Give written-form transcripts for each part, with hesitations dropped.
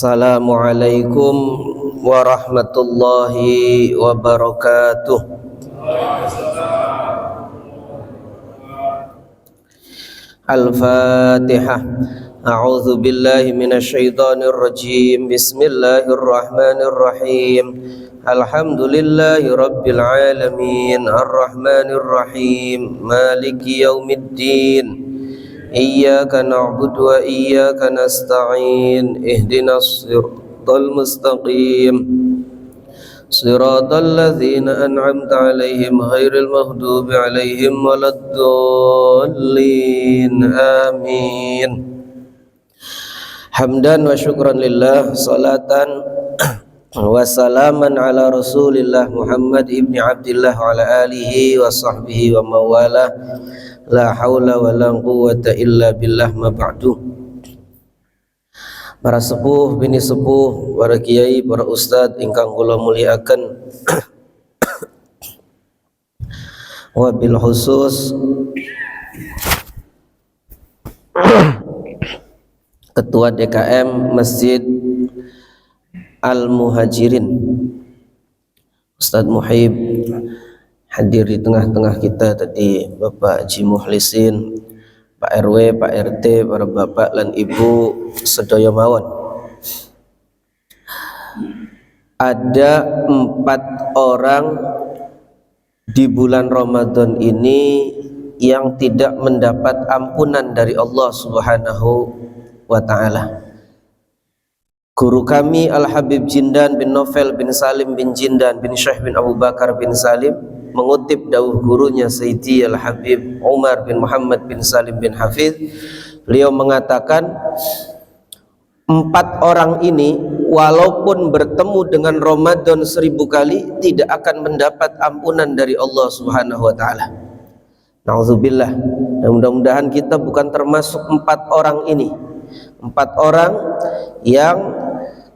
Assalamualaikum warahmatullahi wabarakatuh. Al-Fatihah. A'udzu billahi minasyaitonir rajim. Bismillahirrahmanirrahim. Alhamdulillahi rabbil alamin. Arrahmanir rahim. Maliki yaumiddin. Iyyaka na'budu wa iyyaka nasta'in. Ihdinas siratal mustaqim. Siratal ladzina an'amta 'alaihim ghairil maghdubi 'alaihim waladdallin. Amin. Hamdan wa syukran lillah, salatan wa salaman ala Rasulillah Muhammad ibni Abdillah wa ala alihi wa sahbihi wa mawalah. La haula wa la quwwata illa billah, ma ba'du. Para sepuh, bini sepuh, para kiai, para ustad ingkang kula muliakan, wabil khusus Ketua DKM Masjid Al-Muhajirin Ustadz Muhib hadir di tengah-tengah kita tadi, Bapak Haji Muhlisin, Pak RW, Pak RT, para bapak dan ibu sedaya mawon. Ada 4 orang di bulan Ramadan ini yang tidak mendapat ampunan dari Allah Subhanahu wa ta'ala. Guru kami Al-Habib Jindan bin Novel bin Salim bin Jindan bin Syekh bin Abu Bakar bin Salim mengutip dawuh gurunya Sayyidi Al-Habib Umar bin Muhammad bin Salim bin Hafiz. Beliau mengatakan 4 orang ini walaupun bertemu dengan Ramadan 1000 kali tidak akan mendapat ampunan dari Allah Subhanahu wa ta'ala. Na'udzubillah. Mudah-mudahan kita bukan termasuk 4 orang ini. 4 orang yang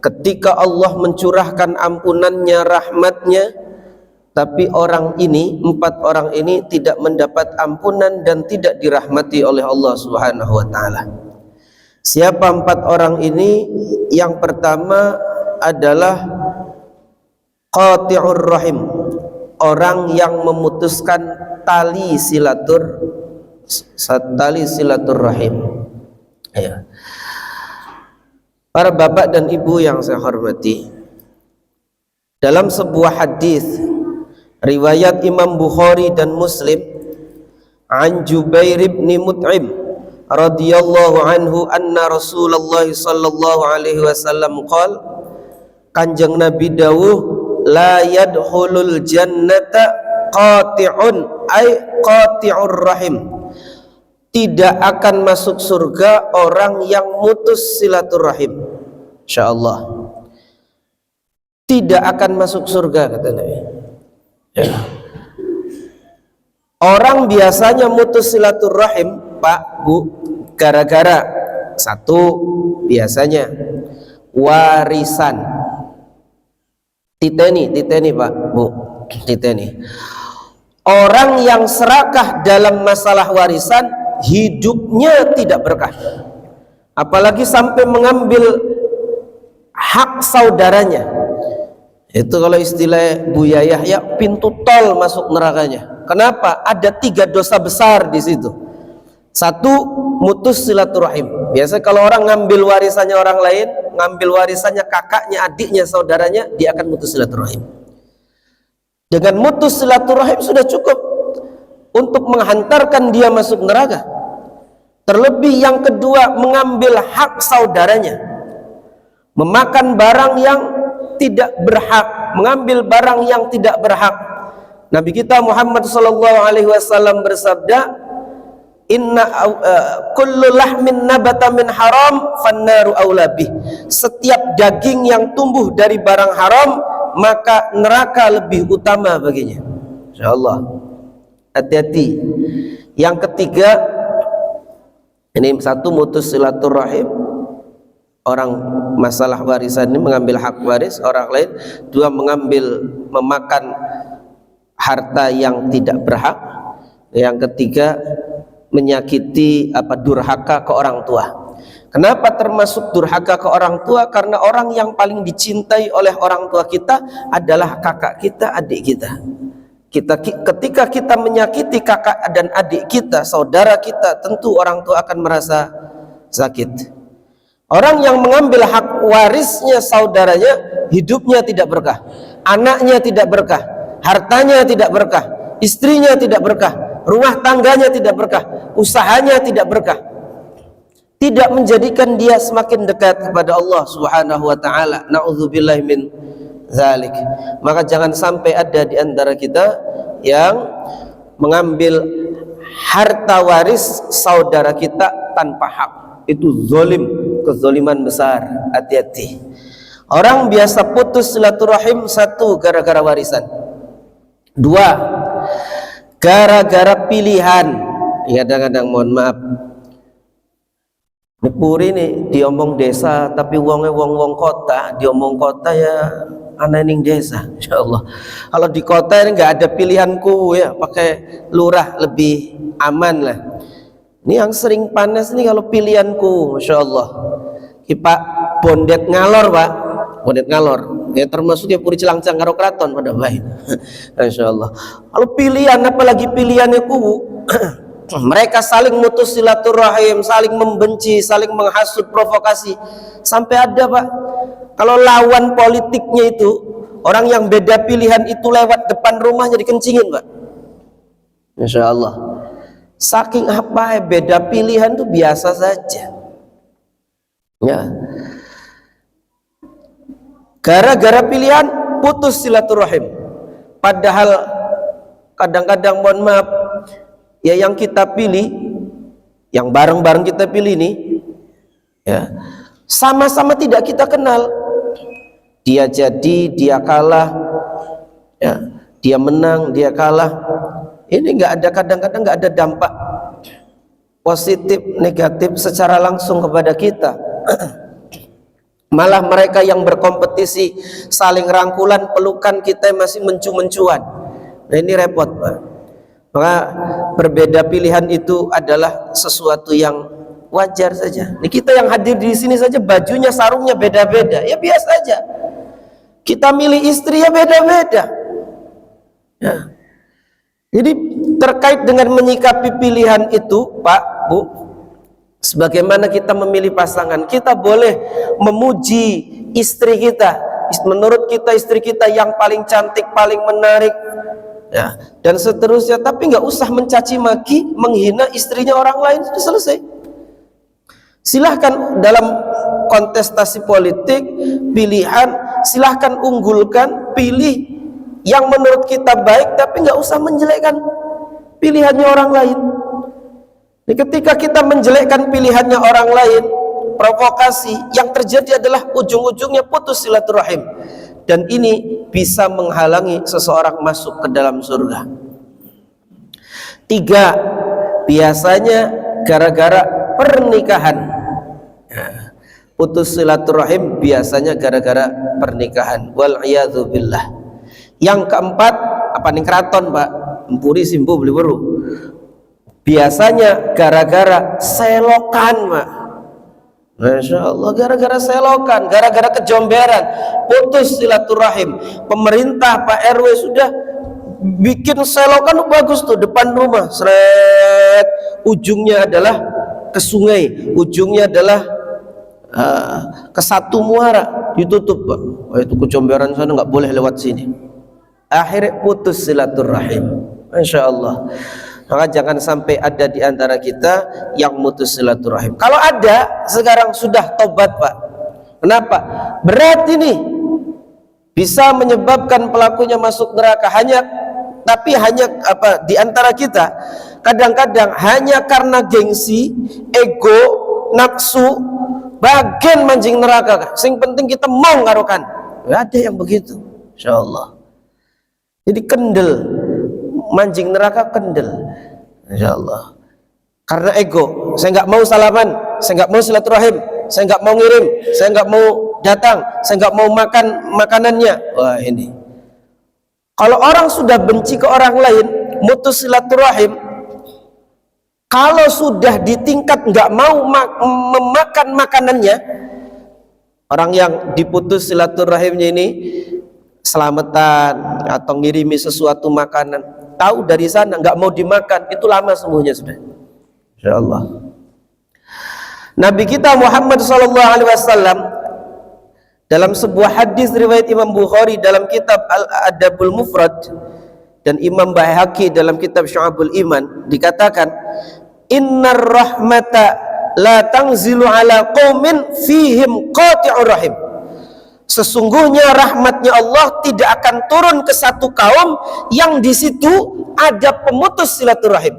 ketika Allah mencurahkan ampunannya, rahmatnya, tapi 4 orang ini tidak mendapat ampunan dan tidak dirahmati oleh Allah Subhanahu wa ta'ala. Siapa 4 orang ini? Yang pertama adalah qati'ur rahim, orang yang memutuskan tali silaturrahim. Ya. Para bapak dan ibu yang saya hormati, dalam sebuah hadis riwayat Imam Bukhari dan Muslim, an Jubair bin Mut'im radhiyallahu anhu anna Rasulullah sallallahu alaihi wasallam qala, Kanjeng Nabi dawuh, la yadkhulul jannata qati'un ay qati'ur rahim, tidak akan masuk surga orang yang mutus silaturahim. Insyaallah tidak akan masuk surga, kata Nabi. Ya. Orang biasanya mutus silaturahim, Pak, Bu, gara-gara satu, biasanya warisan. Titeni Pak, Bu, titeni. Orang yang serakah dalam masalah warisan hidupnya tidak berkah, apalagi sampai mengambil hak saudaranya. Itu kalau istilah Buya Yahya, pintu tol masuk nerakanya. Kenapa? Ada 3 dosa besar di situ. 1, mutus silaturahim. Biasa kalau orang ngambil warisannya orang lain, ngambil warisannya kakaknya, adiknya, saudaranya, dia akan mutus silaturahim. Dengan mutus silaturahim sudah cukup untuk menghantarkan dia masuk neraka. Terlebih yang kedua, mengambil hak saudaranya, memakan barang yang tidak berhak, mengambil barang yang tidak berhak. Nabi kita Muhammad sallallahu alaihi wasallam bersabda, inna kullu lahmin nabata min haram fannaru aula bih. Setiap daging yang tumbuh dari barang haram, maka neraka lebih utama baginya. Insyaallah. Hati-hati. Yang ketiga, ini 1, mutus silaturahim, orang masalah warisan ini mengambil hak waris orang lain. 2, memakan harta yang tidak berhak. Yang ketiga, menyakiti durhaka ke orang tua. Kenapa termasuk durhaka ke orang tua? Karena orang yang paling dicintai oleh orang tua kita adalah kakak kita, adik kita. Ketika kita menyakiti kakak dan adik kita, saudara kita, tentu orang tua akan merasa sakit. Orang yang mengambil hak warisnya saudaranya, hidupnya tidak berkah, anaknya tidak berkah, hartanya tidak berkah, istrinya tidak berkah, rumah tangganya tidak berkah, usahanya tidak berkah, tidak menjadikan dia semakin dekat kepada Allah Subhanahu wa taala. Nauzubillahi min zalik. Maka jangan sampai ada di antara kita yang mengambil harta waris saudara kita tanpa hak. Itu zalim, kezaliman besar. Hati-hati. Orang biasa putus silaturahim, satu, gara-gara warisan. Dua, gara-gara pilihan. Kadang-kadang mohon maaf, Puri nih diomong desa tapi wongnya wong kota, diomong kota ya anak ning desa, insyaallah. Kalau di kota ini nggak ada pilihanku ya, pakai lurah lebih aman lah. Ini yang sering panas nih kalau pilihanku, insyaallah. Pak bondet ngalor pak, bondet ngalor. Ya termasuk ya Puri Celangcang karo Kraton pada baik, insyaallah. Kalau pilihan apalagi pilihannya ku. Mereka saling mutus silaturahim, saling membenci, saling menghasut, provokasi. Sampai ada pak, kalau lawan politiknya itu, orang yang beda pilihan itu lewat depan rumahnya dikencingin pak. Masya Allah. Saking apa ya, beda pilihan itu biasa saja. Ya. Gara-gara pilihan putus silaturahim. Padahal kadang-kadang mohon maaf, ya yang kita pilih, yang bareng-bareng kita pilih ini, ya sama-sama tidak kita kenal. Dia jadi, dia kalah, ya, dia menang, dia kalah. Ini nggak ada, kadang-kadang nggak ada dampak positif, negatif secara langsung kepada kita. Malah mereka yang berkompetisi saling rangkulan, pelukan, kita masih mencu-mencuan. Nah ini repot pak. Maka berbeda pilihan itu adalah sesuatu yang wajar saja. Ini kita yang hadir di sini saja bajunya, sarungnya beda-beda, ya biasa aja. Kita milih istri ya beda-beda. Ya. Jadi terkait dengan menyikapi pilihan itu, Pak, Bu, sebagaimana kita memilih pasangan, kita boleh memuji istri kita. Menurut kita istri kita yang paling cantik, paling menarik, ya, dan seterusnya, tapi nggak usah mencaci maki, menghina istrinya orang lain, sudah selesai. Silahkan dalam kontestasi politik, pilihan, silahkan unggulkan, pilih yang menurut kita baik, tapi nggak usah menjelekkan pilihannya orang lain. Jadi ketika kita menjelekkan pilihannya orang lain, provokasi, yang terjadi adalah ujung-ujungnya putus silaturahim. Dan ini bisa menghalangi seseorang masuk ke dalam surga. Tiga, biasanya gara-gara pernikahan. Putus silaturahim biasanya gara-gara pernikahan. Wal'iyadzu billah. Yang keempat, apa nih keraton pak? Empuri simpu beli baru. Biasanya gara-gara selokan pak. Masya Allah, gara-gara selokan, gara-gara kejomberan, putus silaturahim. Pemerintah Pak RW sudah bikin selokan bagus tuh depan rumah, seret, ujungnya adalah ke sungai, ujungnya adalah ke Satu Muara, ditutup Pak. Oh, itu kejomberan sana nggak boleh lewat sini. Akhirnya putus silaturahim. Masya Allah. Maka jangan sampai ada di antara kita yang mutus silaturahim. Kalau ada, sekarang sudah tobat pak. Kenapa? Berat ini, bisa menyebabkan pelakunya masuk neraka. Tapi hanya apa? Di antara kita, kadang-kadang hanya karena gengsi, ego, nafsu, bagian mancing neraka. Sing penting kita mau ngarukan. Gak ada yang begitu, insya Allah. Jadi kendel. Mancing neraka kendel, insya Allah. Karena ego, saya nggak mau salaman, saya nggak mau silaturahim, saya nggak mau ngirim, saya nggak mau datang, saya nggak mau makan makanannya. Wah ini, kalau orang sudah benci ke orang lain, mutus silaturahim, Kalau sudah di tingkat nggak mau memakan makanannya, orang yang diputus silaturahimnya ini selamatan atau ngirimi sesuatu makanan, tahu dari sana nggak mau dimakan, itu lama sembuhnya sudah. Insyaallah. Nabi kita Muhammad SAW dalam sebuah hadis riwayat Imam Bukhari dalam kitab Al-Adabul Mufrad dan Imam Baihaqi dalam kitab Syu'abul Iman dikatakan, innar rahmata la tanzilu ala qaumin fihim qati'ur rahim. Sesungguhnya rahmatnya Allah tidak akan turun ke satu kaum yang di situ ada pemutus silaturahim.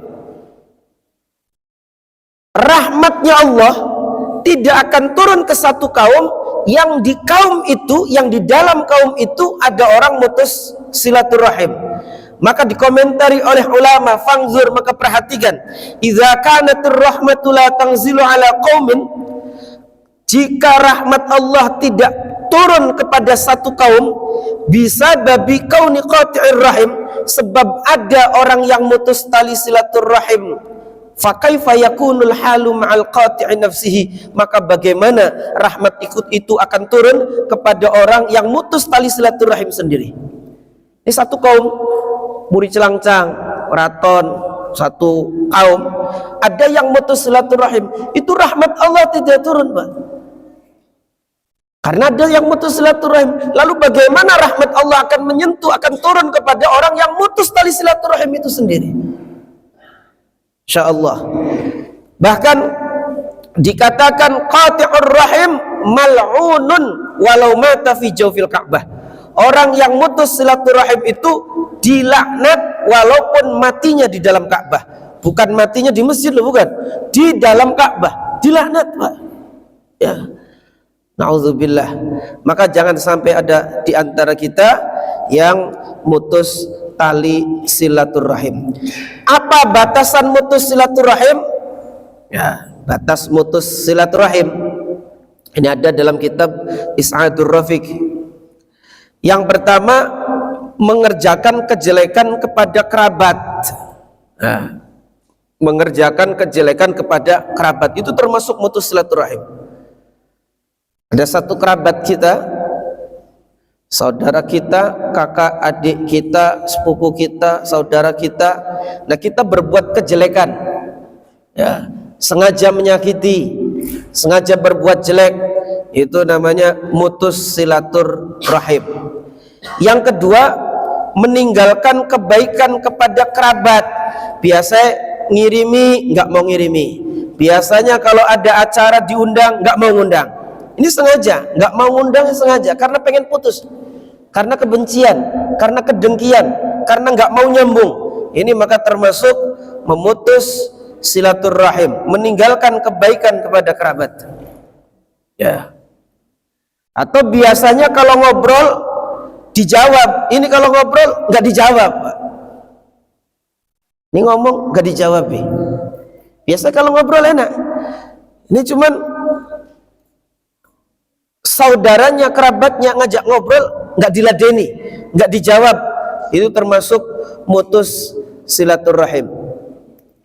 Rahmatnya Allah tidak akan turun ke satu kaum yang di kaum itu, yang di dalam kaum itu ada orang mutus silaturahim. Maka dikomentari oleh ulama, fangzur, maka perhatikan, idza kanatir rahmatu la tanzilu ala qaumin, jika rahmat Allah tidak turun kepada satu kaum, bisa babi kauni qati'ir rahim, sebab ada orang yang mutus tali silaturahim, fakaifa yakunul halu ma'al qati'i nafsihi, maka bagaimana rahmat itu akan turun kepada orang yang mutus tali silaturahim sendiri. Ini satu kaum Muri Celangcang, Raton, satu kaum ada yang mutus silaturahim, itu rahmat Allah tidak turun, Pak, karena ada yang mutus silaturahim. Lalu bagaimana rahmat Allah akan menyentuh, akan turun kepada orang yang mutus tali silaturahim itu sendiri? Insyaallah. Bahkan dikatakan qati'ur rahim mal'unun walau mata fi jawfil Ka'bah. Orang yang mutus silaturahim itu dilaknat walaupun matinya di dalam Ka'bah. Bukan matinya di masjid loh, bukan. Di dalam Ka'bah dilaknat, Pak. Ya. Na'udzubillah. Maka jangan sampai ada di antara kita yang mutus tali silaturahim. Apa batasan mutus silaturahim? Ya, batas mutus silaturahim ini ada dalam kitab Is'adur Rafiq. Yang pertama, mengerjakan kejelekan kepada kerabat. Nah, mengerjakan kejelekan kepada kerabat itu termasuk mutus silaturahim. Ada satu kerabat kita, saudara kita, kakak adik kita, sepupu kita, saudara kita, nah kita berbuat kejelekan, ya, sengaja menyakiti, sengaja berbuat jelek, itu namanya mutus silaturahim. Yang kedua, meninggalkan kebaikan kepada kerabat. Biasa ngirimi, nggak mau ngirimi. Biasanya kalau ada acara diundang, nggak mau ngundang. Ini sengaja, nggak mau ngundang sengaja, karena pengen putus, karena kebencian, karena kedengkian, karena nggak mau nyambung. Ini maka termasuk memutus silaturahim, meninggalkan kebaikan kepada kerabat. Ya. Atau biasanya kalau ngobrol dijawab, ini kalau ngobrol nggak dijawab, Pak. Ini ngomong nggak dijawab. Biasa kalau ngobrol enak, ini cuman saudaranya, kerabatnya ngajak ngobrol nggak diladeni, nggak dijawab, itu termasuk mutus silaturahim.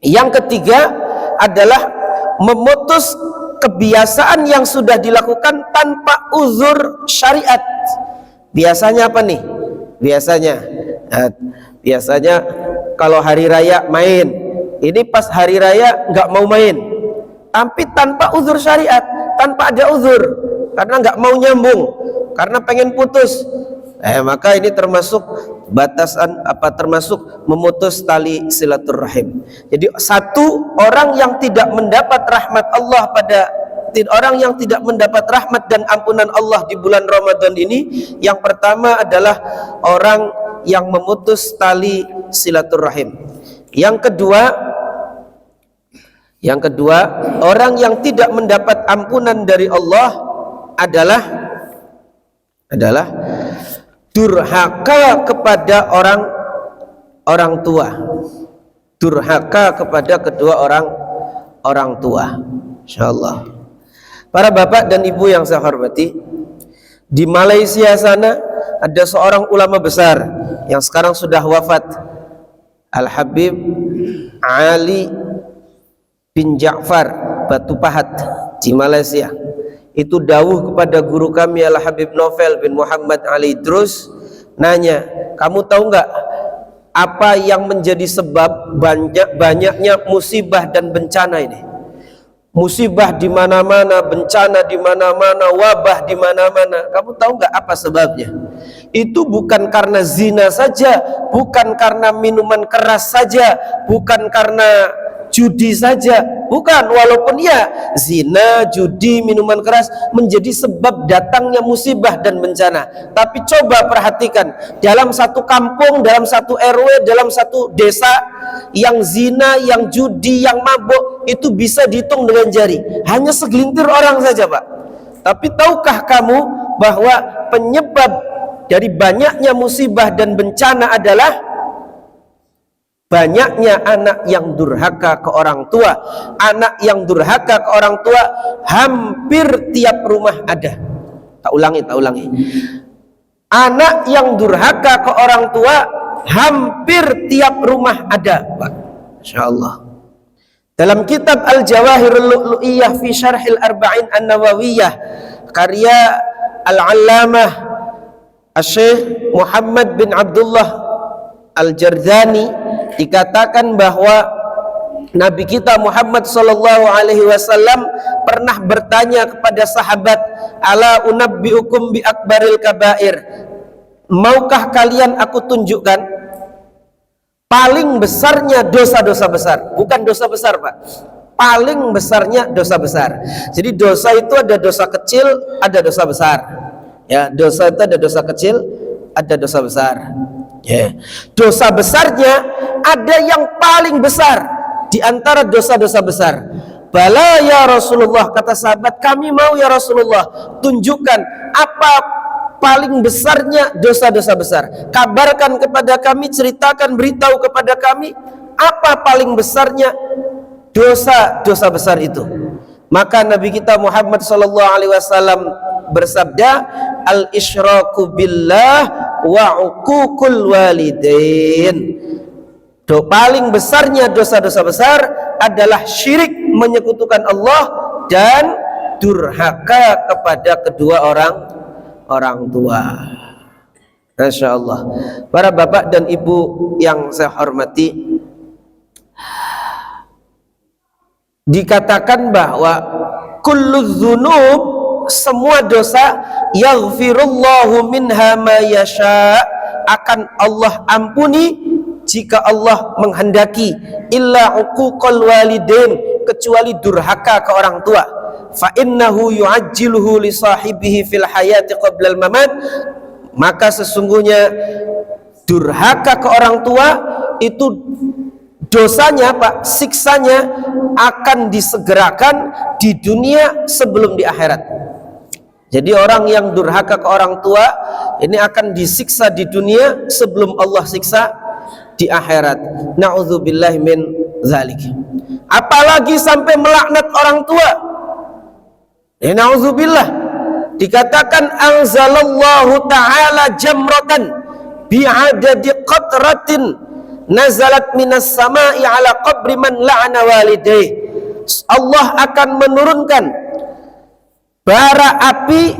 Yang ketiga adalah memutus kebiasaan yang sudah dilakukan tanpa uzur syariat. Biasanya apa nih? Biasanya kalau hari raya main, ini pas hari raya nggak mau main, tapi tanpa uzur syariat, tanpa ada uzur, karena nggak mau nyambung, karena pengen putus. Maka ini termasuk batasan apa? Termasuk memutus tali silaturahim. Jadi satu orang yang tidak mendapat rahmat Allah orang yang tidak mendapat rahmat dan ampunan Allah di bulan Ramadan ini, yang pertama adalah orang yang memutus tali silaturahim. Yang kedua, orang yang tidak mendapat ampunan dari Allah adalah durhaka kepada orang tua. Durhaka kepada kedua orang tua. Insyaallah. Para bapak dan ibu yang saya hormati, di Malaysia sana ada seorang ulama besar yang sekarang sudah wafat, Al-Habib Ali bin Ja'far Batu Pahat di Malaysia. Itu dawuh kepada guru kami Al Habib Novel bin Muhammad Ali Idrus, nanya, kamu tahu nggak apa yang menjadi sebab banyaknya musibah dan bencana ini? Musibah di mana-mana, bencana di mana-mana, wabah di mana-mana. Kamu tahu nggak apa sebabnya? Itu bukan karena zina saja, bukan karena minuman keras saja, bukan karena judi saja, bukan. Walaupun ya zina, judi, minuman keras menjadi sebab datangnya musibah dan bencana, tapi coba perhatikan, dalam satu kampung, dalam satu RW, dalam satu desa, yang zina, yang judi, yang mabuk itu bisa dihitung dengan jari, hanya segelintir orang saja, Pak. Tapi tahukah kamu bahwa penyebab dari banyaknya musibah dan bencana adalah banyaknya anak yang durhaka ke orang tua. Anak yang durhaka ke orang tua hampir tiap rumah ada. Tak ulangi. Anak yang durhaka ke orang tua hampir tiap rumah ada, Pak. Insyaallah. Dalam kitab Al-Jawahirul Lu'lu'iyah fi Syarhil Arba'in An-Nawawiyah karya Al-Allamah Asy-Syaikh Muhammad bin Abdullah Al-Jardani, dikatakan bahwa Nabi kita Muhammad sallallahu alaihi wasallam pernah bertanya kepada sahabat, ala unabbiukum bi akbaril kabair, maukah kalian aku tunjukkan paling besarnya dosa-dosa besar? Bukan dosa besar, Pak, paling besarnya dosa besar. Jadi dosa itu ada dosa kecil, ada dosa besar. Ya, dosa itu ada dosa kecil, ada dosa besar. Ya. Dosa besarnya ada yang paling besar di antara dosa-dosa besar. Bala ya Rasulullah, kata sahabat, kami mau ya Rasulullah, tunjukkan apa paling besarnya dosa-dosa besar. Kabarkan kepada kami, ceritakan, beritahu kepada kami apa paling besarnya dosa-dosa besar itu. Maka Nabi kita Muhammad sallallahu alaihi wasallam bersabda, al-isyraku billah wa uququl walidain. Paling besarnya dosa-dosa besar adalah syirik, menyekutukan Allah, dan durhaka kepada kedua orang tua. Masya Allah. Para bapak dan ibu yang saya hormati, dikatakan bahwa kullu dzunub, semua dosa, yaghfirullahu minha ma yasha, akan Allah ampuni jika Allah menghendaki, illa uquqal walidain, kecuali durhaka ke orang tua. Fa innahu yu'ajjiluhu li sahibihi fil hayati qabla al mamat, maka sesungguhnya durhaka ke orang tua itu dosanya, Pak, siksanya akan disegerakan di dunia sebelum di akhirat. Jadi orang yang durhaka ke orang tua ini akan disiksa di dunia sebelum Allah siksa di akhirat. Na'udzubillahi min dzalik. Apalagi sampai melaknat orang tua. Na'udzubillah. Dikatakan anzalallahu ta'ala jamratan bi'adadi qatratin nazalat minas sama'i ala qabri man la'ana walidayh. Allah akan menurunkan bara api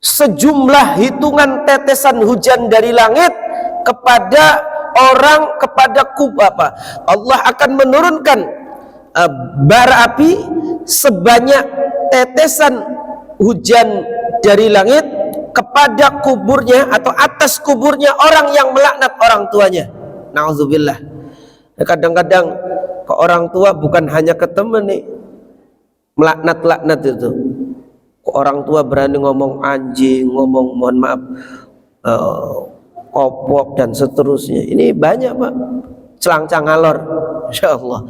sejumlah hitungan tetesan hujan dari langit kepada orang, kepada kubah. Allah akan menurunkan bara api sebanyak tetesan hujan dari langit kepada kuburnya atau atas kuburnya orang yang melaknat orang tuanya. Na'udzubillah. Kadang-kadang ke orang tua bukan hanya ke teman nih, melaknat-laknat itu. Ke orang tua berani ngomong anjing, ngomong mohon maaf kopok dan seterusnya. Ini banyak, Pak, celang-cang ngalor, insyaallah.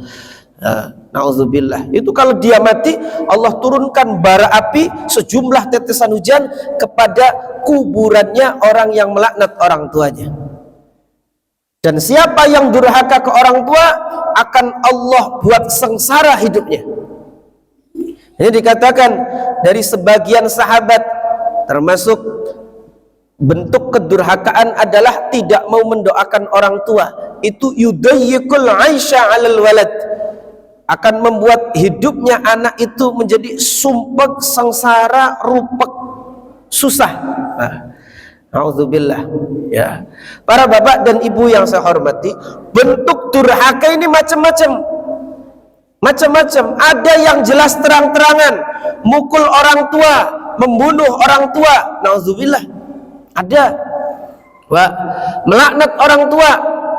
Na'udzubillah. Itu kalau dia mati, Allah turunkan bara api sejumlah tetesan hujan kepada kuburannya orang yang melaknat orang tuanya. Dan siapa yang durhaka ke orang tua akan Allah buat sengsara hidupnya. Ini dikatakan dari sebagian sahabat, termasuk bentuk kedurhakaan adalah tidak mau mendoakan orang tua. Itu yudayyikul aisha 'alal walad, akan membuat hidupnya anak itu menjadi sumpek, sengsara, rupek, susah. Nah, Alhamdulillah. Ya, para bapak dan ibu yang saya hormati, bentuk durhaka ini macam-macam. Ada yang jelas terang-terangan, mukul orang tua, membunuh orang tua, naudzubillah. Ada, Wah, melaknat orang tua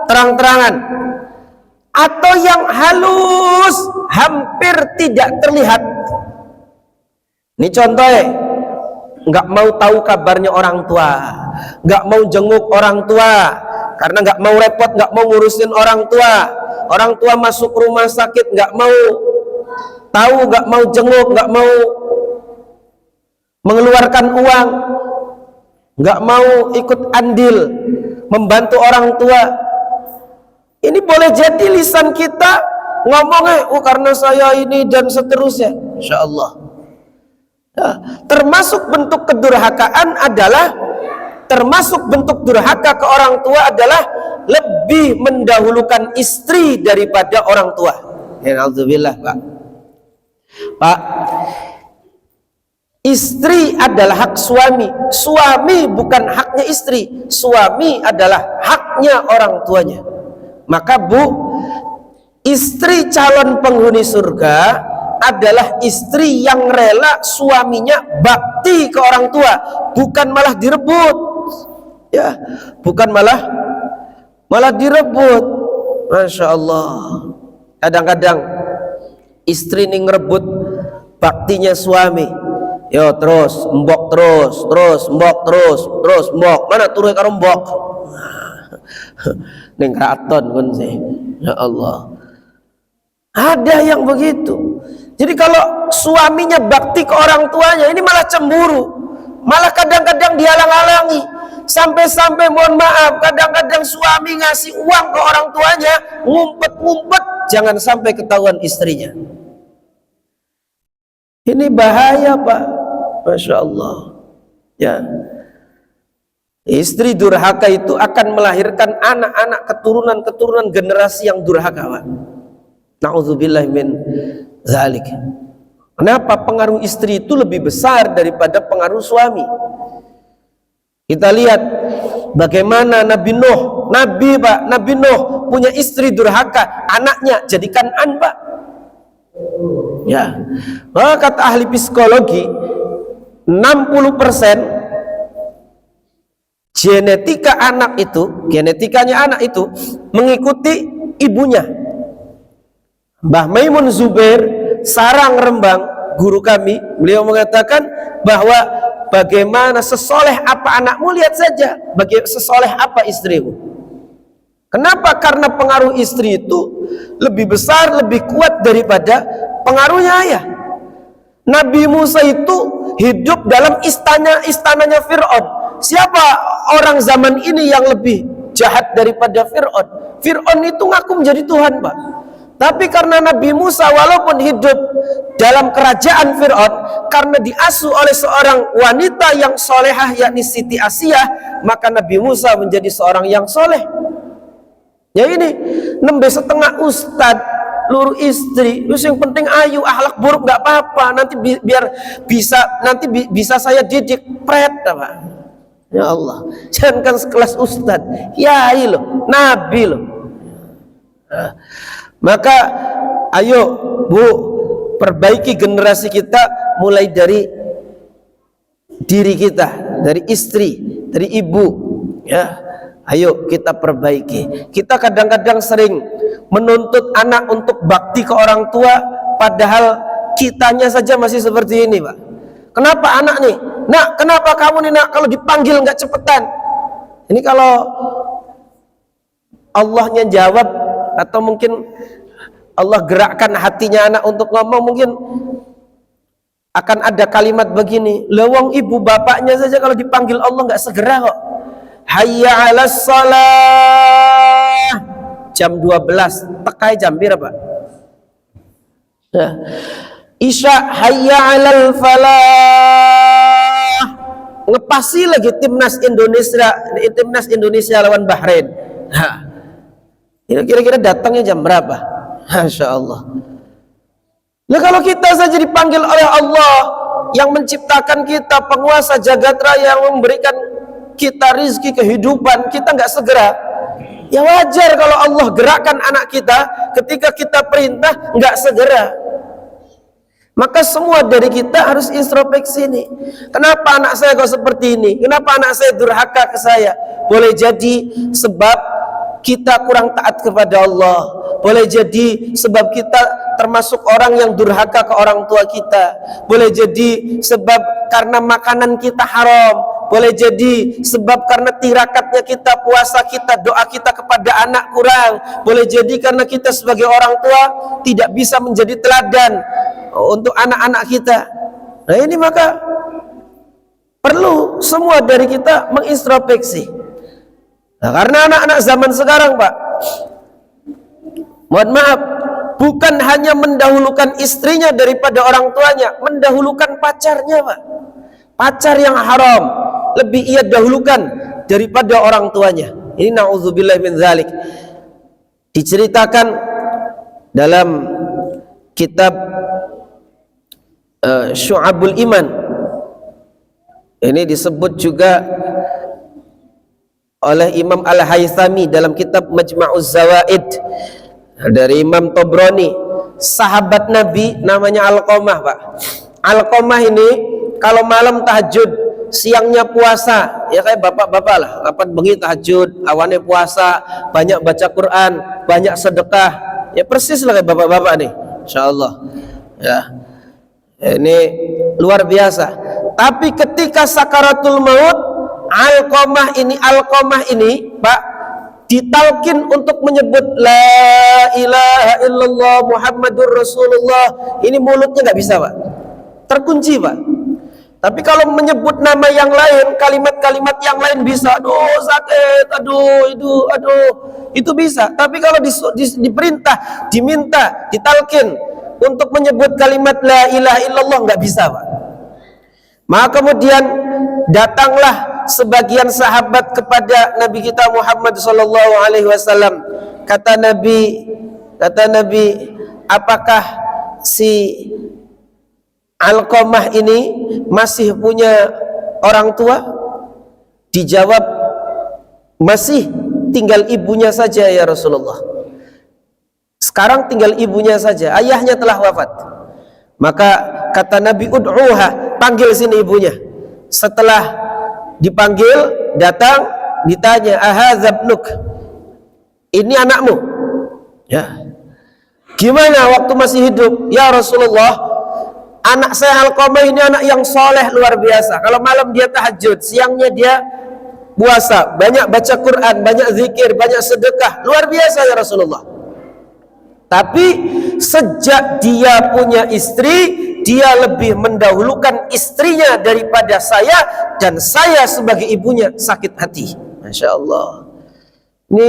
terang-terangan. Atau yang halus, hampir tidak terlihat. Ini contohnya, nggak mau tahu kabarnya orang tua, nggak mau jenguk orang tua, karena nggak mau repot, nggak mau ngurusin orang tua. Orang tua masuk rumah sakit, nggak mau tahu, nggak mau jenguk, nggak mau mengeluarkan uang, nggak mau ikut andil membantu orang tua. Ini boleh jadi lisan kita ngomongnya, karena saya ini dan seterusnya. Insya Allah. Ya, termasuk bentuk kedurhakaan adalah, termasuk bentuk durhaka ke orang tua adalah lebih mendahulukan istri daripada orang tua. Alhamdulillah, Pak. Pak, istri adalah hak suami. Suami bukan haknya istri. Suami adalah haknya orang tuanya. Maka Bu, istri calon penghuni surga adalah istri yang rela suaminya bakti ke orang tua, bukan malah direbut. Ya, bukan malah direbut. Masya Allah. Kadang-kadang istri ini ngerebut baktinya suami. Yo terus mbok terus mbok. Mana turun karo mbok? Ning kraton kon sih. Ya Allah. Ada yang begitu. Jadi kalau suaminya bakti ke orang tuanya, ini malah cemburu. Malah kadang-kadang dihalang-halangi. Sampai-sampai mohon maaf, kadang-kadang suami ngasih uang ke orang tuanya, ngumpet-ngumpet, jangan sampai ketahuan istrinya. Ini bahaya, Pak. Masya Allah. Ya. Istri durhaka itu akan melahirkan anak-anak, keturunan generasi yang durhaka, Pak. Na'udzubillah min zalik. Kenapa pengaruh istri itu lebih besar daripada pengaruh suami? Kita lihat bagaimana Nabi Nuh, Nabi Nuh punya istri durhaka, anaknya jadikan Pak. Ya. Maka kata ahli psikologi, 60% genetikanya anak itu mengikuti ibunya. Mbah Maimun Zubair Sarang Rembang, guru kami, beliau mengatakan bahwa bagaimana sesoleh apa anakmu, lihat saja sesoleh apa istrimu. Kenapa? Karena pengaruh istri itu lebih besar, lebih kuat daripada pengaruhnya ayah. Nabi Musa itu hidup dalam istananya Fir'aun. Siapa orang zaman ini yang lebih jahat daripada Fir'aun? Fir'aun itu ngaku menjadi Tuhan, Pak. Tapi karena Nabi Musa walaupun hidup dalam kerajaan Fir'aun, karena diasuh oleh seorang wanita yang solehah, yakni Siti Asiyah, maka Nabi Musa menjadi seorang yang soleh. Ya ini, nembe setengah ustad, luru istri, terus yang penting ayu, akhlak buruk nggak apa-apa, nanti biar bisa saya didik, pret, Pak. Ya Allah, jangan kan sekelas ustad, yai loh, nabi loh. Nah, maka ayo Bu, perbaiki generasi kita mulai dari diri kita, dari istri, dari ibu. Ya, ayo kita perbaiki. Kita kadang-kadang sering menuntut anak untuk bakti ke orang tua, padahal kitanya saja masih seperti ini, Pak. Kenapa anak nih? Nak, kenapa kamu nih nak kalau dipanggil nggak cepetan? Ini kalau Allahnya jawab, atau mungkin Allah gerakkan hatinya anak untuk ngomong, mungkin akan ada kalimat begini, lewong ibu bapaknya saja kalau dipanggil Allah nggak segera kok. Hayya 'alas shalah, jam 12 tekai jam berapa? Ya. Isya hayya 'alal falah, ngepasi lagi timnas Indonesia lawan Bahrain. Kira-kira datangnya jam berapa? Masya Allah. Nah, kalau kita saja dipanggil oleh Allah yang menciptakan kita, penguasa jagat raya, yang memberikan kita rizki kehidupan, kita nggak segera, ya wajar kalau Allah gerakkan anak kita ketika kita perintah nggak segera. Maka semua dari kita harus introspeksi nih. Kenapa anak saya kok seperti ini? Kenapa anak saya durhaka ke saya? Boleh jadi sebab kita kurang taat kepada Allah. Boleh jadi sebab kita termasuk orang yang durhaka ke orang tua kita. Boleh jadi sebab karena makanan kita haram. Boleh jadi sebab karena tirakatnya kita, puasa kita, doa kita kepada anak kurang. Boleh jadi karena kita sebagai orang tua tidak bisa menjadi teladan untuk anak-anak kita. Nah, ini maka perlu semua dari kita mengintrospeksi. Nah, karena anak-anak zaman sekarang, Pak, mohon maaf, bukan hanya mendahulukan istrinya daripada orang tuanya, mendahulukan pacarnya, Pak. Pacar yang haram lebih ia dahulukan daripada orang tuanya. Ini na'udzubillah min dzalik. Diceritakan dalam kitab Syu'abul Iman. Ini disebut juga oleh Imam Al-Haythami dalam kitab Majma'uz Zawaid, dari Imam Tobroni. Sahabat Nabi namanya Alqamah, Pak. Alqamah ini kalau malam tahajud, siangnya puasa, ya kayak bapak-bapak lah, kapan bengi tahajud, awannya puasa, banyak baca Quran, banyak sedekah, ya persis lah kayak bapak-bapak nih, insyaallah. Ya, ini luar biasa. Tapi ketika sakaratul maut, Alqamah ini, Pak, ditalkin untuk menyebut la ilaha illallah Muhammadur Rasulullah. Ini mulutnya nggak bisa, Pak, terkunci, Pak. Tapi kalau menyebut nama yang lain, kalimat-kalimat yang lain bisa. Aduh sakit, itu bisa. Tapi kalau diperintah, diminta, ditalkin untuk menyebut kalimat la ilaha illallah nggak bisa, Pak. Maka kemudian datanglah sebagian sahabat kepada Nabi kita Muhammad sallallahu alaihi wasallam. Kata Nabi, apakah si Alqamah ini masih punya orang tua? Dijawab, masih, tinggal ibunya saja ya Rasulullah. Sekarang tinggal ibunya saja, ayahnya telah wafat. Maka kata Nabi, ud'uha, panggil sini ibunya. Setelah dipanggil, datang, ditanya, ahadzabnuk, ini anakmu? Ya. Gimana waktu masih hidup? Ya Rasulullah, anak saya Alqamah ini anak yang soleh luar biasa. Kalau malam dia tahajud, siangnya dia puasa, banyak baca Quran, banyak zikir, banyak sedekah, luar biasa ya Rasulullah. Tapi sejak dia punya istri, dia lebih mendahulukan istrinya daripada saya, dan saya sebagai ibunya sakit hati. Masya Allah, ini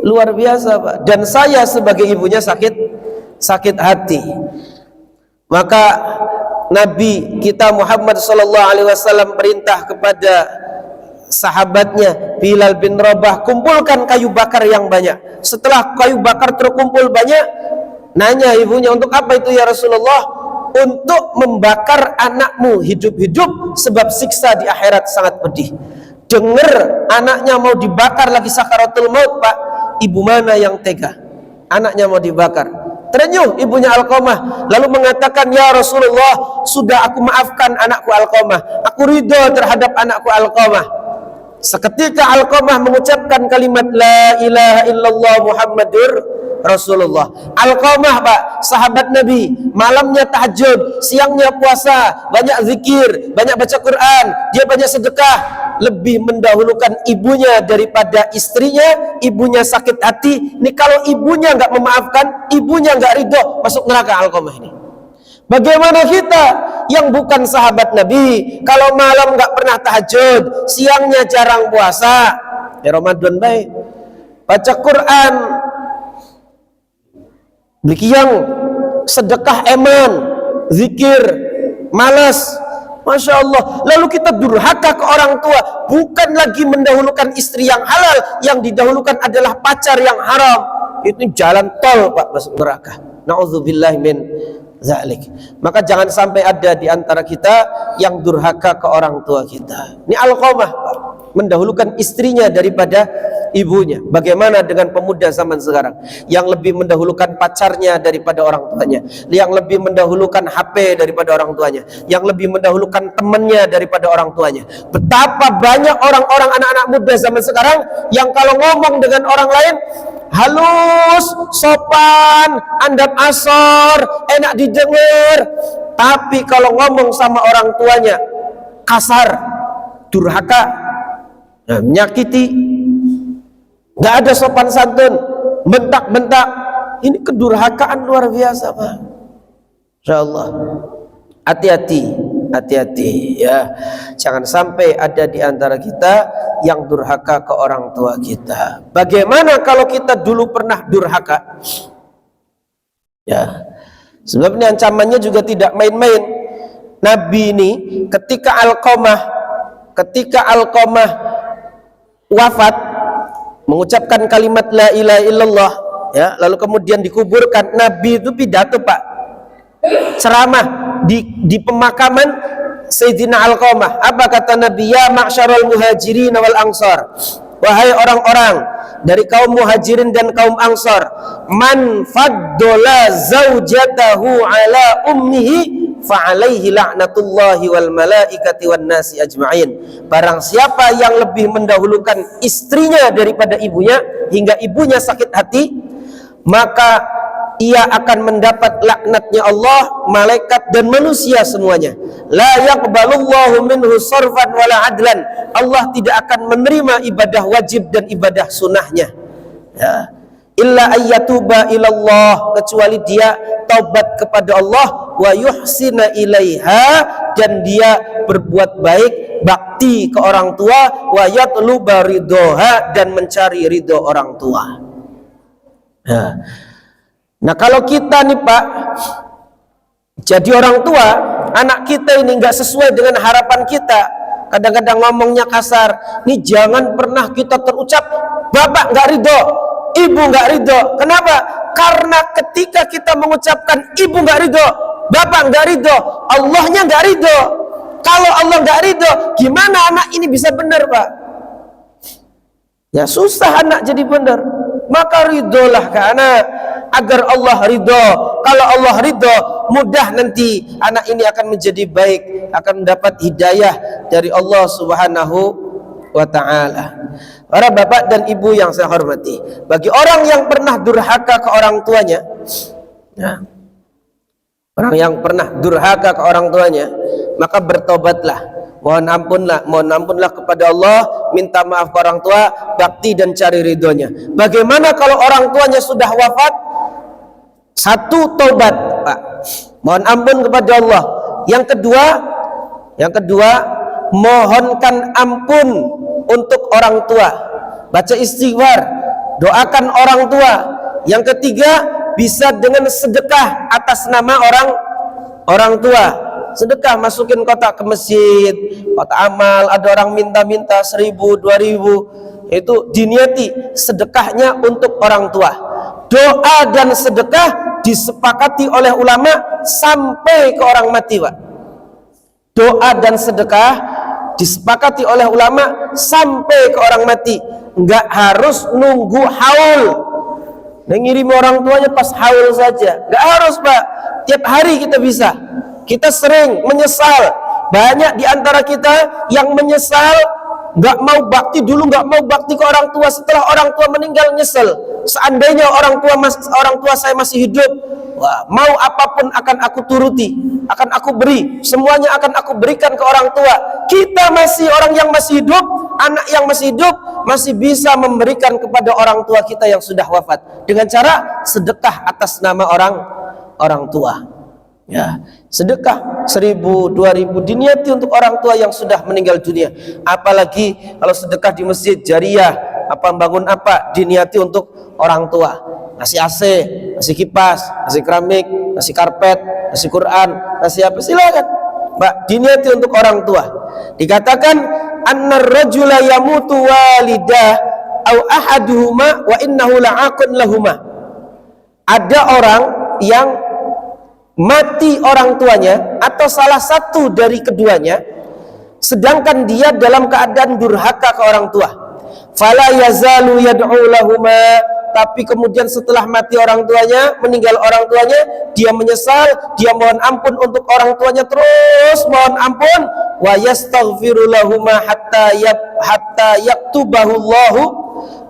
luar biasa, Pak. Dan saya sebagai ibunya sakit hati. Maka Nabi kita Muhammad sallallahu alaihi wasallam perintah kepada sahabatnya Bilal bin Rabah, kumpulkan kayu bakar yang banyak. Setelah kayu bakar terkumpul banyak, nanya ibunya, untuk apa itu ya Rasulullah? Untuk membakar anakmu hidup-hidup, sebab siksa di akhirat sangat pedih. Dengar anaknya mau dibakar lagi sakaratul maut, Pak. Ibu mana yang tega? Anaknya mau dibakar. Terenyuh ibunya Alqamah, lalu mengatakan, ya Rasulullah, sudah aku maafkan anakku Alqamah, aku ridho terhadap anakku Alqamah. Seketika Alqamah mengucapkan kalimat la ilaha illallah Muhammadur Rasulullah. Alqamah, Pak, sahabat Nabi, malamnya tahajud, siangnya puasa, banyak zikir, banyak baca Quran, dia banyak sedekah, lebih mendahulukan ibunya daripada istrinya. Ibunya sakit hati. Ini kalau ibunya nggak memaafkan, ibunya nggak ridho, masuk neraka Alqamah ini. Bagaimana kita yang bukan sahabat Nabi, kalau malam nggak pernah tahajud, siangnya jarang puasa, ya Ramadan baik, baca Quran, yang sedekah eman, zikir, malas, Masya Allah. Lalu kita durhaka ke orang tua, bukan lagi mendahulukan istri yang halal, yang didahulukan adalah pacar yang haram. Itu jalan tol, Pak, masuk neraka. Na'udzubillah min zalik. Maka jangan sampai ada di antara kita yang durhaka ke orang tua kita. Ini Alqamah mendahulukan istrinya daripada ibunya. Bagaimana dengan pemuda zaman sekarang yang lebih mendahulukan pacarnya daripada orang tuanya, yang lebih mendahulukan HP daripada orang tuanya, yang lebih mendahulukan temannya daripada orang tuanya. Betapa banyak orang-orang anak-anak muda zaman sekarang yang kalau ngomong dengan orang lain halus, sopan, andap asor, enak didengar, tapi kalau ngomong sama orang tuanya kasar, durhaka, menyakiti, nggak ada sopan santun, bentak-bentak. Ini kedurhakaan luar biasa, Pak. Insyaallah, hati-hati ya, jangan sampai ada di antara kita yang durhaka ke orang tua kita. Bagaimana kalau kita dulu pernah durhaka? Ya, sebab ini ancamannya juga tidak main-main. Nabi ini ketika Alqamah wafat, mengucapkan kalimat la ilaha illallah, ya, lalu kemudian dikuburkan. Nabi itu pidato, Pak, ceramah di pemakaman Sayyidina Alqamah. Apa kata Nabi? Ya ma'syarul muhajirin wal ansar, wahai orang-orang dari kaum muhajirin dan kaum ansar, man faddola zaujatahu ala ummihi fa'alaihi la'natullahi wal malaikati wan nasi ajma'in. Barang siapa yang lebih mendahulukan istrinya daripada ibunya hingga ibunya sakit hati, maka ia akan mendapat laknatnya Allah, malaikat dan manusia semuanya. La yaqbalullahu minhu sarfan wala adlan. Allah tidak akan menerima ibadah wajib dan ibadah sunnahnya, ya. Illa ayyatuba ilallah, kecuali dia taubat kepada Allah, wa yuhsina ilaiha, dan dia berbuat baik, bakti ke orang tua, wa yatluba ridhoha, dan mencari ridho orang tua. Ya. Nah, kalau kita nih, Pak, jadi orang tua, anak kita ini nggak sesuai dengan harapan kita, kadang-kadang ngomongnya kasar, nih jangan pernah kita terucap bapak nggak ridho, ibu nggak ridho. Kenapa? Karena ketika kita mengucapkan ibu nggak ridho, bapak nggak ridho, Allahnya nggak ridho. Kalau Allah nggak ridho, gimana anak ini bisa benar, Pak? Ya susah anak jadi benar. Maka ridholah ke anak agar Allah ridho. Kalau Allah ridho, mudah nanti anak ini akan menjadi baik, akan mendapat hidayah dari Allah Subhanahu wa ta'ala. Para bapak dan ibu yang saya hormati, bagi orang yang pernah durhaka ke orang tuanya, ya, orang yang pernah durhaka ke orang tuanya, maka bertobatlah, mohon ampunlah kepada Allah, minta maaf ke orang tua, bakti dan cari ridhonya. Bagaimana kalau orang tuanya sudah wafat? Satu, taubat, Pak, mohon ampun kepada Allah. Yang kedua, mohonkan ampun untuk orang tua, baca istighfar, doakan orang tua. Yang ketiga, bisa dengan sedekah atas nama orang tua. Sedekah, masukin kotak ke masjid, kotak amal, ada orang minta 1.000, 2.000, itu diniati sedekahnya untuk orang tua. Doa dan sedekah disepakati oleh ulama sampai ke orang mati, Pak. Doa dan sedekah disepakati oleh ulama sampai ke orang mati. Enggak harus nunggu haul, mengirim orang tuanya pas haul saja. Enggak harus, Pak. Tiap hari kita bisa. Kita sering menyesal. Banyak di antara kita yang menyesal, nggak mau bakti dulu, nggak mau bakti ke orang tua. Setelah orang tua meninggal nyesel. Seandainya orang tua saya masih hidup, wah, mau apapun akan aku turuti, akan aku beri, semuanya akan aku berikan ke orang tua. Kita masih orang yang masih hidup, anak yang masih hidup, masih bisa memberikan kepada orang tua kita yang sudah wafat dengan cara sedekah atas nama orang tua. Ya, sedekah 1.000, 2.000 diniati untuk orang tua yang sudah meninggal dunia. Apalagi kalau sedekah di masjid jariah, apa bangun apa, diniati untuk orang tua. Ngasih AC, ngasih kipas, ngasih keramik, ngasih karpet, ngasih Quran, ngasih apa, silakan, Mbak, diniati untuk orang tua. Dikatakan annar rajula yamutu walidah au ahaduhuma wa innahu la'aqun lahuma. Ada orang yang mati orang tuanya atau salah satu dari keduanya, sedangkan dia dalam keadaan durhaka ke orang tua, fala yazalu yad'u lahuma, tapi kemudian setelah mati orang tuanya, meninggal orang tuanya, dia menyesal, dia mohon ampun untuk orang tuanya, terus mohon ampun, wa yastaghfiru lahuma hatta yaktubahu Allahu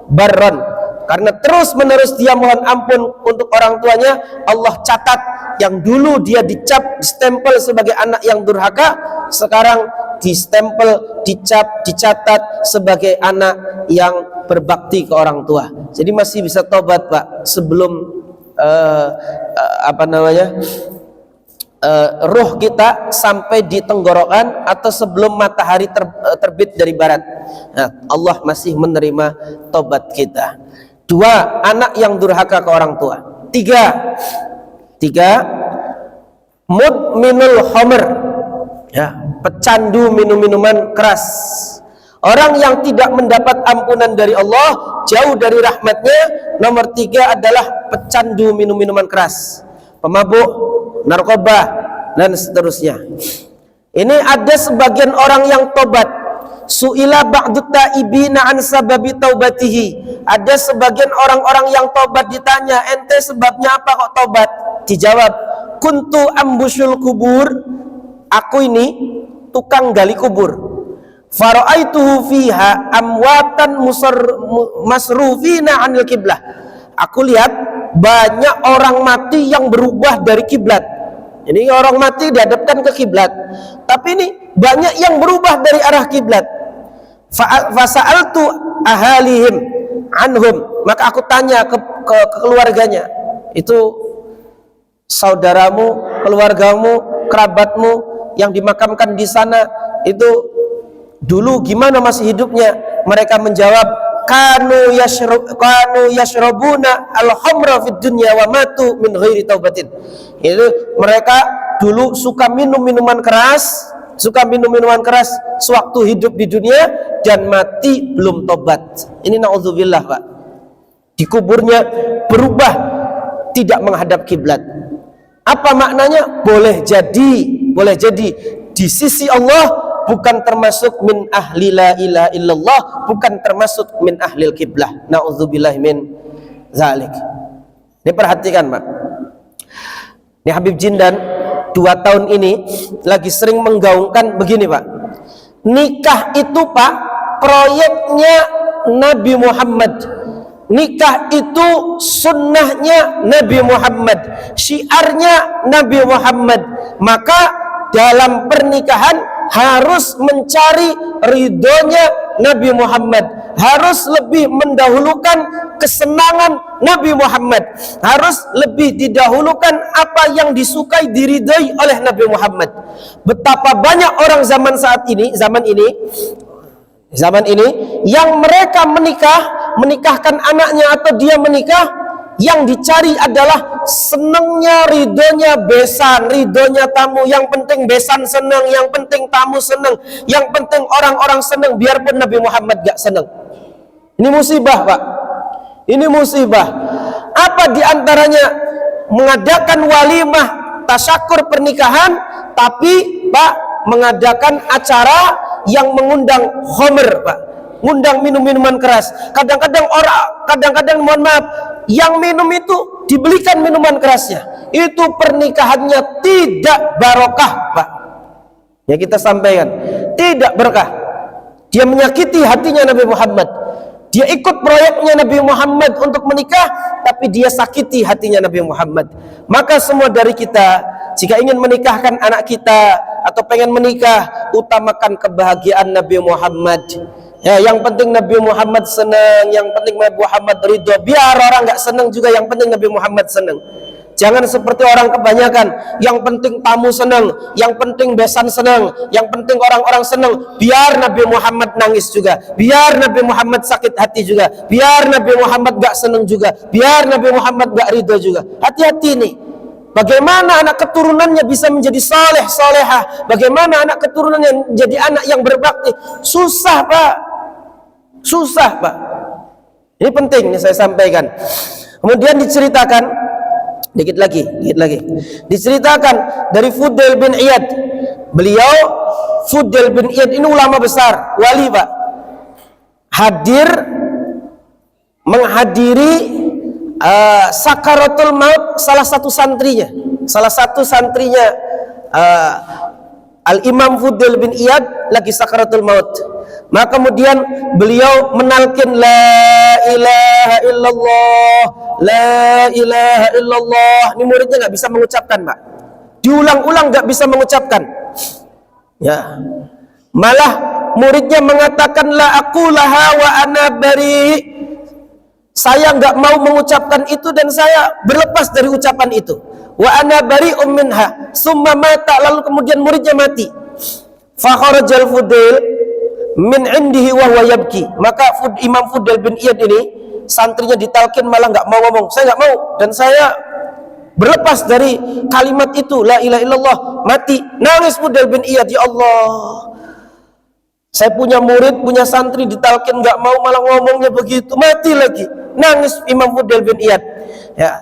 barran, karena terus menerus dia mohon ampun untuk orang tuanya, Allah catat yang dulu dia dicap, distempel sebagai anak yang durhaka, sekarang distempel, dicap, dicatat sebagai anak yang berbakti ke orang tua. Jadi masih bisa tobat, Pak, sebelum roh kita sampai di tenggorokan atau sebelum matahari terbit dari barat. Nah, Allah masih menerima tobat kita. 2, anak yang durhaka ke orang tua. 3, mudminul khamr, ya, pecandu minum-minuman keras. Orang yang tidak mendapat ampunan dari Allah, jauh dari rahmatnya. Nomor 3 adalah pecandu minum-minuman keras, pemabuk, narkoba, dan seterusnya. Ini ada sebagian orang yang tobat. Su'ila ba'du ta'ibina an sababi taubatihi. Ada sebagian orang-orang yang tobat ditanya, ente sebabnya apa kok tobat? Dijawab, kuntu ambusul kubur, aku ini tukang gali kubur. Fara'aituhu fiha amwatan masrufina anil kiblah. Aku lihat banyak orang mati yang berubah dari kiblat. Ini orang mati dihadapkan ke kiblat, tapi ini banyak yang berubah dari arah kiblat. Fasa'altu ahalihim anhum, maka aku tanya ke keluarganya, itu saudaramu, keluargamu, kerabatmu yang dimakamkan di sana, itu dulu gimana masih hidupnya? Mereka menjawab, kanu yashrabuna al-khamra fid dunya wa matu min ghairi taubatin. Itu mereka dulu suka minum minuman keras, sewaktu hidup di dunia dan mati belum tobat. Ini naudzubillah, Pak. Di kuburnya berubah, tidak menghadap kiblat. Apa maknanya? Boleh jadi di sisi Allah bukan termasuk min ahli la ilaha illallah, bukan termasuk min ahlil kiblah. Na'udzubillah min zalik. Ini perhatikan, Pak. Ini Habib Jindan 2 tahun ini lagi sering menggaungkan begini, Pak. Nikah itu, Pak, proyeknya Nabi Muhammad. Nikah itu sunnahnya Nabi Muhammad, syiarnya Nabi Muhammad. Maka dalam pernikahan harus mencari ridhonya Nabi Muhammad, harus lebih mendahulukan kesenangan Nabi Muhammad, harus lebih didahulukan apa yang disukai, diridhai oleh Nabi Muhammad. Betapa banyak orang zaman ini yang mereka menikahkan anaknya atau dia menikah, yang dicari adalah senengnya, ridhonya besan, ridhonya tamu. Yang penting besan seneng, yang penting tamu seneng, yang penting orang-orang seneng, biarpun Nabi Muhammad gak seneng. Ini musibah, Pak. Ini musibah. Apa diantaranya? Mengadakan walimah tasyakur pernikahan, tapi, Pak, mengadakan acara yang mengundang khamr, Pak, ngundang minum-minuman keras. Kadang-kadang mohon maaf, yang minum itu dibelikan minuman kerasnya. Itu pernikahannya tidak barokah, Pak. Ya, kita sampaikan, tidak berkah. Dia menyakiti hatinya Nabi Muhammad. Dia ikut proyeknya Nabi Muhammad untuk menikah, tapi dia sakiti hatinya Nabi Muhammad. Maka semua dari kita, jika ingin menikahkan anak kita atau pengen menikah, utamakan kebahagiaan Nabi Muhammad. Ya, yang penting Nabi Muhammad senang, yang penting Nabi Muhammad ridho. Biar orang nggak senang juga, yang penting Nabi Muhammad senang. Jangan seperti orang kebanyakan, yang penting tamu senang, yang penting besan senang, yang penting orang-orang senang. Biar Nabi Muhammad nangis juga, biar Nabi Muhammad sakit hati juga, biar Nabi Muhammad nggak senang juga, biar Nabi Muhammad nggak ridho juga. Hati-hati nih. Bagaimana anak keturunannya bisa menjadi saleh, salehah? Bagaimana anak keturunannya menjadi anak yang berbakti? Susah, Pak. Susah, Pak. Ini penting, ini saya sampaikan. Kemudian diceritakan Dikit lagi. Diceritakan dari Fudail bin Iyad. Beliau Fudail bin Iyad ini ulama besar, wali Pak. Menghadiri sakaratul maut salah satu santrinya Al-Imam Fudail bin Iyad lagi sakaratul maut. Maka kemudian beliau menalkin la ilaha illallah, la ilaha illallah. Ini muridnya nggak bisa mengucapkan, Pak. Diulang-ulang nggak bisa mengucapkan. Ya. Malah muridnya mengatakan la aqulaha wa ana bari. Saya nggak mau mengucapkan itu dan saya berlepas dari ucapan itu. Wa ana bari'um minha. Summa mata, lalu kemudian muridnya mati. Fa kharajal Fudail min indihi wa huwa yabki. Maka Imam Fudail bin Iyad ini santrinya ditalkin malah nggak mau ngomong. Saya nggak mau dan saya berlepas dari kalimat itu la ilaha illallah. Mati. Nangis Fudail bin Iyad, ya Allah, saya punya murid, punya santri ditalkin nggak mau malah ngomongnya begitu, mati lagi. Nangis Imam Fudail bin Iyad. Ya.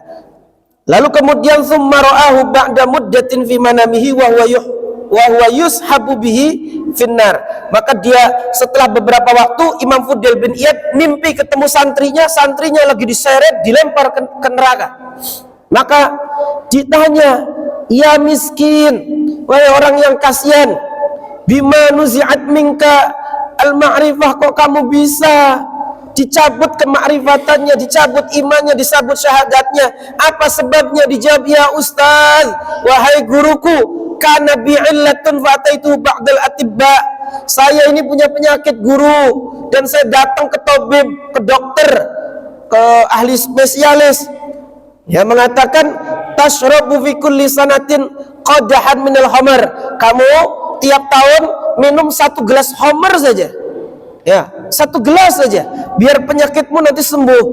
Lalu kemudian summa ra'ahu ba'da muddatin fi manamihi wa huwa yushabu bihi finnar. Maka dia setelah beberapa waktu Imam Fudail bin Iyad mimpi ketemu santrinya lagi diseret, dilempar ke neraka. Maka ditanya, ya miskin, wahai orang yang kasihan, bima nuzi'at minka al-ma'rifah, kok kamu bisa dicabut kema'rifatannya, dicabut imannya, dicabut syahadatnya? Apa sebabnya? Dijawab, ya Ustaz, wahai guruku, kana bi'illatun fa'ataitu ba'dal atibba. Saya ini punya penyakit guru dan saya datang ke tabib, ke dokter, ke ahli spesialis. Dia mengatakan, tashrabu fi kulli sanatin qadahan minal khamar. Kamu tiap tahun minum 1 gelas khamar saja. Ya, 1 gelas saja biar penyakitmu nanti sembuh.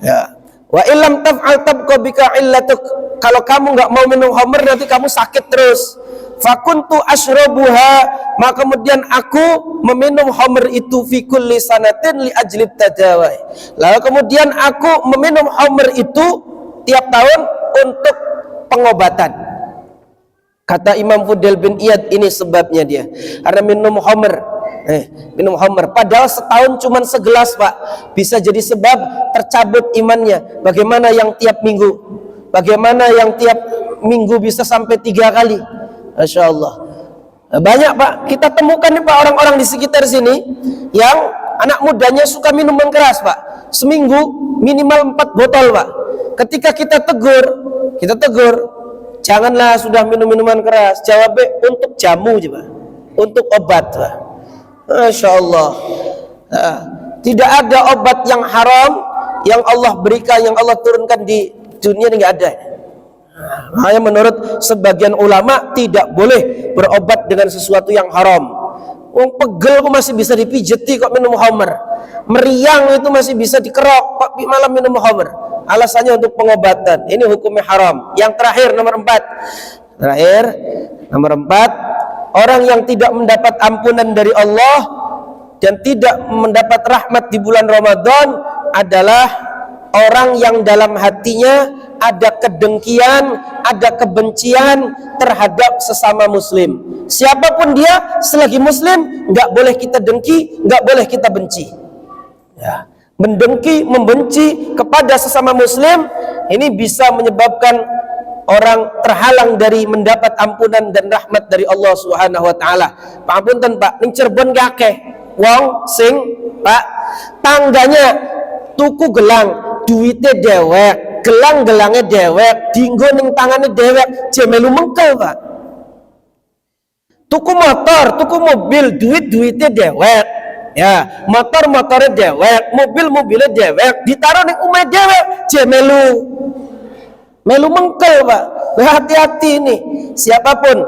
Ya. Wa illam taf'al tabqa bika illatuk. Kalau kamu nggak mau minum khamar nanti kamu sakit terus. Fakuntu ashrabuha, maka kemudian aku meminum khamar itu fi kulli sanatin li ajli tadawai. Lalu kemudian aku meminum khamar itu tiap tahun untuk pengobatan. Kata Imam Fudail bin Iyad, ini sebabnya dia. Karena minum khamar. Minum khamar. Padahal setahun cuma segelas, Pak. Bisa jadi sebab tercabut imannya. Bagaimana yang tiap minggu? Bagaimana yang tiap minggu bisa sampai 3 kali? Masya Allah. Banyak, Pak. Kita temukan nih, Pak, orang-orang di sekitar sini yang anak mudanya suka minuman keras, Pak. Seminggu minimal 4 botol, Pak. Ketika kita tegur, janganlah sudah minum minuman keras. Jawabnya untuk jamu, Pak. Untuk obat, Pak. Masya Allah. Tidak ada obat yang haram yang Allah berikan, yang Allah turunkan di dunia ini, nggak ada. Makanya menurut sebagian ulama tidak boleh berobat dengan sesuatu yang haram. Wong pegel kok masih bisa dipijeti kok minum khamar. Meriang itu masih bisa dikerok kok malah minum khamar. Alasannya untuk pengobatan. Ini hukumnya haram. Yang terakhir nomor 4. Orang yang tidak mendapat ampunan dari Allah dan tidak mendapat rahmat di bulan Ramadan adalah orang yang dalam hatinya ada kedengkian, ada kebencian terhadap sesama muslim. Siapapun dia, selagi muslim, nggak boleh kita dengki, nggak boleh kita benci. Ya. Mendengki, membenci kepada sesama muslim, ini bisa menyebabkan orang terhalang dari mendapat ampunan dan rahmat dari Allah Subhanahu wa taala. Pangapunten, Pak, ning Cirebon akeh wong sing, Pak, tangganya tuku gelang, duwite dewek, gelang-gelangnya dewek, dinggo ning tangane dewek, jemelu mengkel, Pak. Tuku motor, tuku mobil, duit-duitnya dewek. Ya, motor-motornya dewek, mobil-mobilnya dewek, ditaruh ning umah dewek, jemelu mengkel, Pak. Hati-hati ini. Siapapun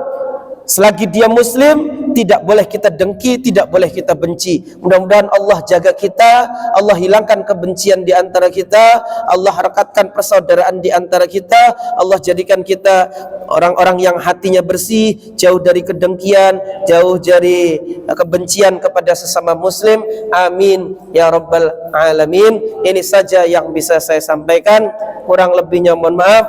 selagi dia muslim, tidak boleh kita dengki, tidak boleh kita benci. Mudah-mudahan Allah jaga kita, Allah hilangkan kebencian di antara kita, Allah rekatkan persaudaraan di antara kita, Allah jadikan kita orang-orang yang hatinya bersih, jauh dari kedengkian, jauh dari kebencian kepada sesama muslim. Amin ya rabbal alamin. Ini saja yang bisa saya sampaikan, kurang lebihnya mohon maaf.